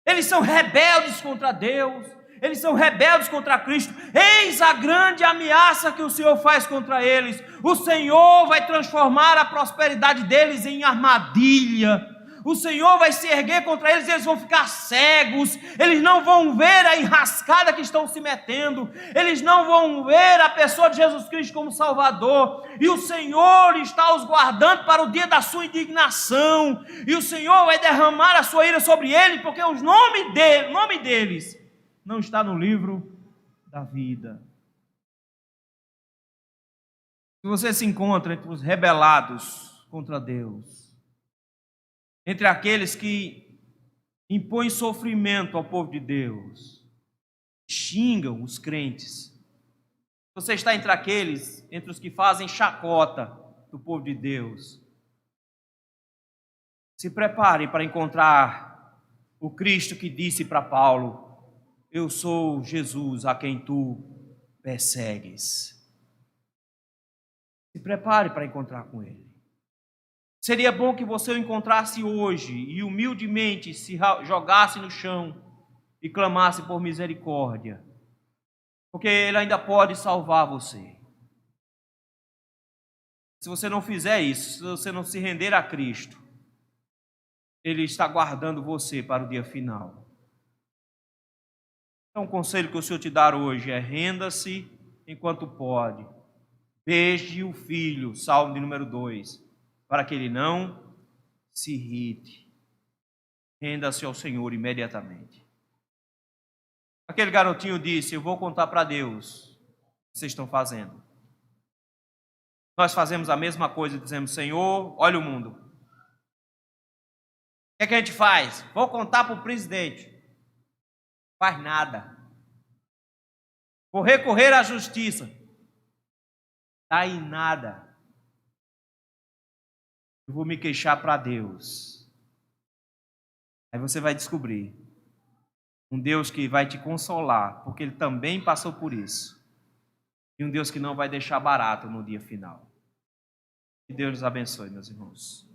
Eles são rebeldes contra Deus, eles são rebeldes contra Cristo. Eis a grande ameaça que o Senhor faz contra eles. O Senhor vai transformar a prosperidade deles em armadilha. O Senhor vai se erguer contra eles, eles vão ficar cegos, eles não vão ver a enrascada que estão se metendo, eles não vão ver a pessoa de Jesus Cristo como Salvador, e o Senhor está os guardando para o dia da sua indignação, e o Senhor vai derramar a sua ira sobre eles, porque o nome deles não está no livro da vida. Se você se encontra entre os rebelados contra Deus, entre aqueles que impõem sofrimento ao povo de Deus, xingam os crentes, você está entre aqueles, entre os que fazem chacota do povo de Deus, se prepare para encontrar o Cristo que disse para Paulo: eu sou Jesus a quem tu persegues. Se prepare para encontrar com Ele. Seria bom que você o encontrasse hoje e humildemente se jogasse no chão e clamasse por misericórdia, porque Ele ainda pode salvar você. Se você não fizer isso, se você não se render a Cristo, Ele está guardando você para o dia final. Então, o conselho que o Senhor te dá hoje é: renda-se enquanto pode. Beije o filho, Salmo de número 2, para que ele não se irrite. Renda-se ao Senhor imediatamente. Aquele garotinho disse: eu vou contar para Deus o que vocês estão fazendo. Nós fazemos a mesma coisa e dizemos: Senhor, olha o mundo. O que é que a gente faz? Vou contar para o presidente. Faz nada. Vou recorrer à justiça. Está em nada. Eu vou me queixar para Deus. Aí você vai descobrir um Deus que vai te consolar, porque Ele também passou por isso. E um Deus que não vai deixar barato no dia final. Que Deus nos abençoe, meus irmãos.